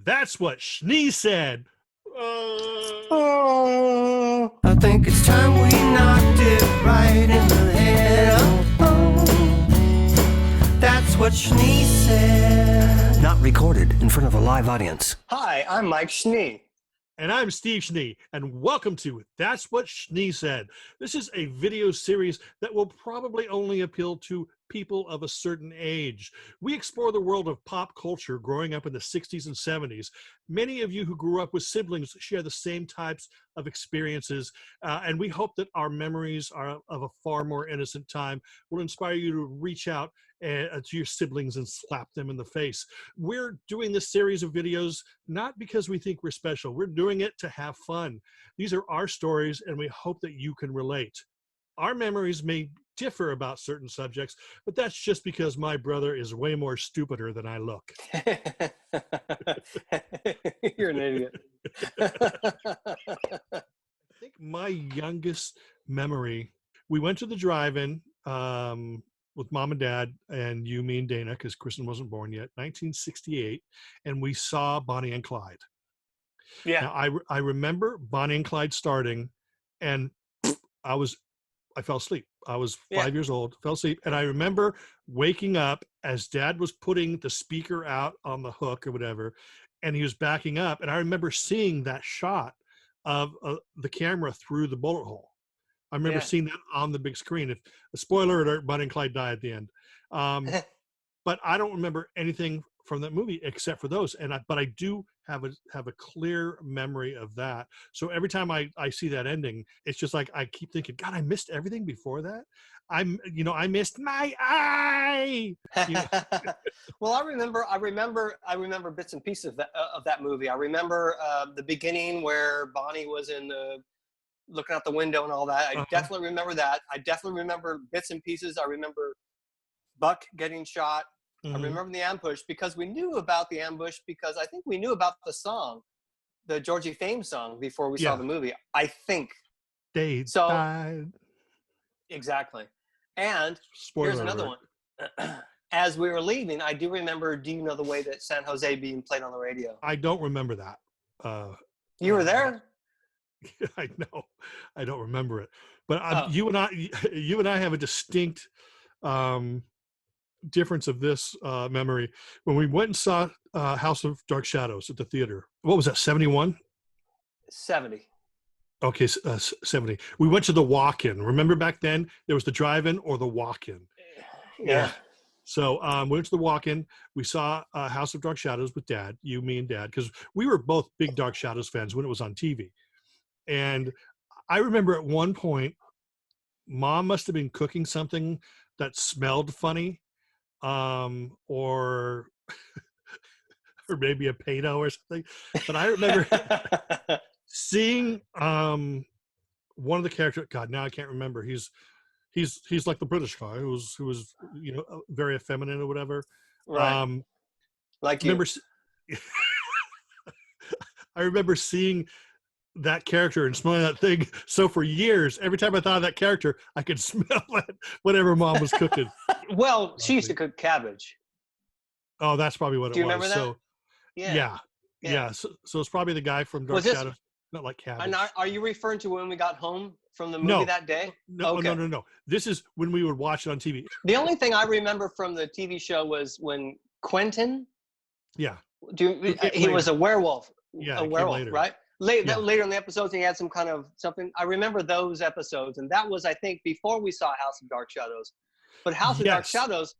That's what Schnee said. Oh, I think it's time we knocked it right in the head. That's what Schnee said. Not recorded in front of a live audience. Hi, I'm Mike Schnee. And I'm Steve Schnee, and welcome to That's What Schnee Said. This is a video series that will probably only appeal to people of a certain age. We explore the world of pop culture growing up in the 60s and 70s. Many of you who grew up with siblings share the same types of experiences, and we hope that our memories are of a far more innocent time will inspire you to reach out to your siblings and slap them in the face. We're doing this series of videos not because we think we're special. We're doing it to have fun. These are our stories, and we hope that you can relate. Our memories may differ about certain subjects, but that's just because my brother is way more stupider than I look. You're an idiot. I think my youngest memory, we went to the drive-in with mom and dad and you, me, and Dana, because Kristen wasn't born yet, 1968, and we saw Bonnie and Clyde. Yeah. Now, I remember Bonnie and Clyde starting, and I fell asleep. I was 5 years old, fell asleep. And I remember waking up as dad was putting the speaker out on the hook or whatever, and he was backing up. And I remember seeing that shot of the camera through the bullet hole. I remember seeing that on the big screen. If a spoiler alert, Bonnie and Clyde die at the end. But I don't remember anything from that movie except for those. But I do have a clear memory of that. So every time I see that ending, it's just like I keep thinking, God, I missed everything before that. I missed my eye. Well, I remember bits and pieces of that movie. I remember the beginning where Bonnie was looking out the window and all that. I definitely remember that. I definitely remember bits and pieces. I remember Buck getting shot. I remember the ambush because we knew about the ambush because I think we knew about the song, the Georgie Fame song, before we saw the movie. I think. They died. Exactly. And Spoiler here's another alert. one. As we were leaving, I do remember Do You Know the Way That San Jose being played on the radio? I don't remember that. You were there? I know. I don't remember it. But you and I have a distinct difference of this memory. When we went and saw House of Dark Shadows at the theater, what was that, 71? 70. Okay, 70. We went to the walk-in. Remember back then there was the drive-in or the walk-in. Yeah. So we went to the walk-in. We saw House of Dark Shadows with Dad, you, me, and Dad, because we were both big Dark Shadows fans when it was on TV. And I remember at one point, Mom must have been cooking something that smelled funny, or maybe a pedo or something. But I remember seeing one of the characters. God, now I can't remember. He's like the British guy who was very effeminate or whatever. Right. Like you. I remember seeing that character and smelling that thing. So for years, every time I thought of that character, I could smell it whatever Mom was cooking. Well, she used to cook cabbage. Oh, that's probably what it was. Do you remember that? So, yeah. So it's probably the guy from Dark Shadows. Not like cabbage. And are you referring to when we got home from the movie that day? No, okay. No. This is when we would watch it on TV. The only thing I remember from the TV show was when Quentin. Yeah. He was a werewolf. Yeah, a werewolf, right? Later in the episodes, he had some kind of something. I remember those episodes, and that was, I think, before we saw House of Dark Shadows. But House of Dark Shadows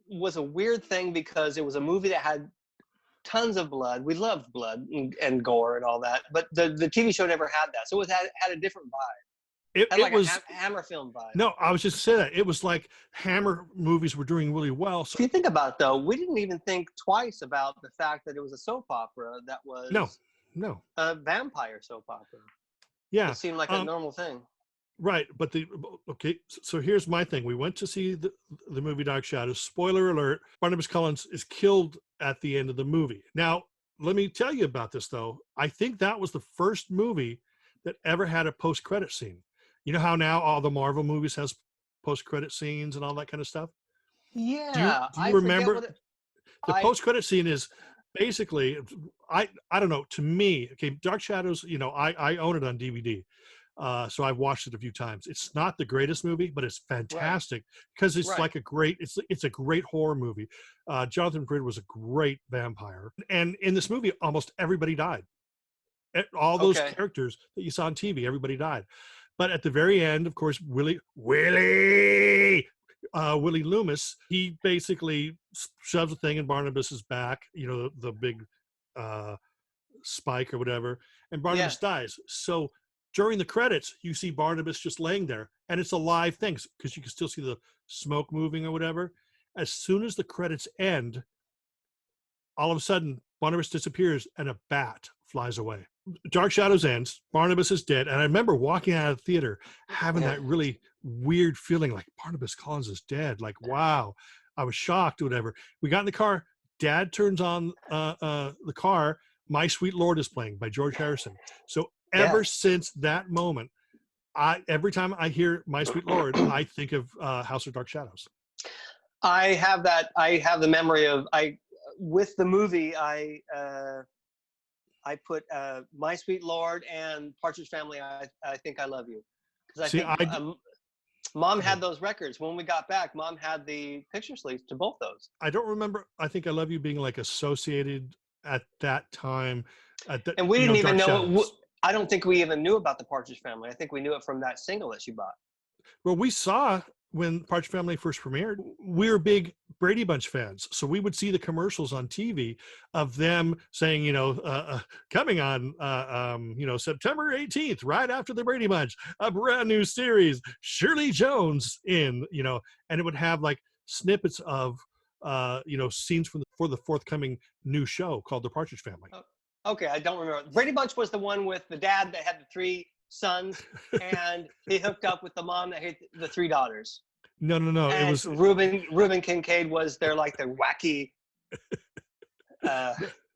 was a weird thing because it was a movie that had tons of blood. We loved blood and gore and all that, but the TV show never had that, so it had a different vibe. It was a Hammer film vibe. No, I was just saying that it was like Hammer movies were doing really well. So if you think about it, though, we didn't even think twice about the fact that it was a soap opera that was no a vampire soap opera. Yeah, it seemed like a normal thing. Right, but so here's my thing. We went to see the movie Dark Shadows. Spoiler alert, Barnabas Collins is killed at the end of the movie. Now, let me tell you about this, though. I think that was the first movie that ever had a post-credit scene. You know how now all the Marvel movies has post-credit scenes and all that kind of stuff? Yeah. Do you remember? The post-credit scene is basically, I don't know. To me, okay, Dark Shadows. You know, I own it on DVD. So I've watched it a few times. It's not the greatest movie, but it's fantastic because it's Right. like it's a great horror movie. Jonathan Pryde was a great vampire, and in this movie, almost everybody died. All those Okay. characters that you saw on TV, everybody died. But at the very end, of course, Willie Loomis, he basically shoves a thing in Barnabas's back. You know, the big uh, spike or whatever, and Yeah. Barnabas dies. So during the credits, you see Barnabas just laying there, and it's a live thing because you can still see the smoke moving or whatever. As soon as the credits end, all of a sudden, Barnabas disappears and a bat flies away. Dark Shadows ends. Barnabas is dead, and I remember walking out of the theater having Yeah. that really weird feeling, like Barnabas Collins is dead. Like, wow, I was shocked or whatever. We got in the car. Dad turns on the car. My Sweet Lord is playing by George Harrison. So ever Yeah. since that moment, every time I hear My Sweet Lord, I think of House of Dark Shadows. I have that. I have the memory of with the movie. I put My Sweet Lord and Partridge Family. I think I love you because I See, think Mom had those records when we got back. Mom had the picture sleeves to both those. I don't remember I Think I Love You being like associated at that time at the, And we you didn't know, even Dark know. Shadows. I don't think we even knew about the Partridge Family. I think we knew it from that single that she bought. Well, we saw when Partridge Family first premiered, we were big Brady Bunch fans. So we would see the commercials on TV of them saying, you know, coming on, you know, September 18th, right after the Brady Bunch, a brand new series, Shirley Jones in, you know, and it would have like snippets of, you know, scenes for the forthcoming new show called The Partridge Family. Okay, I don't remember. Brady Bunch was the one with the dad that had the 3 sons, and he hooked up with the mom that had the 3 daughters. No. And It was Reuben Kincaid was their like the wacky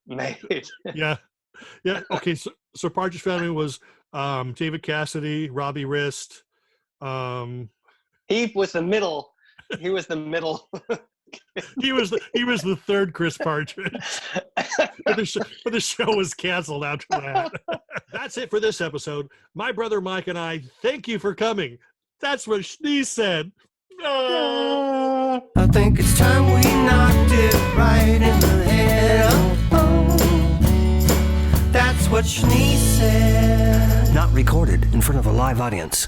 maid. yeah. Okay, so Partridge Family was David Cassidy, Robbie Rist. He was the middle. He was the middle. He was the third Chris Partridge. But the show was canceled after that. That's it for this episode. My brother Mike and I thank you for coming. That's what Schnee said. I think it's time we knocked it right in the head. That's what Schnee said. Not recorded in front of a live audience.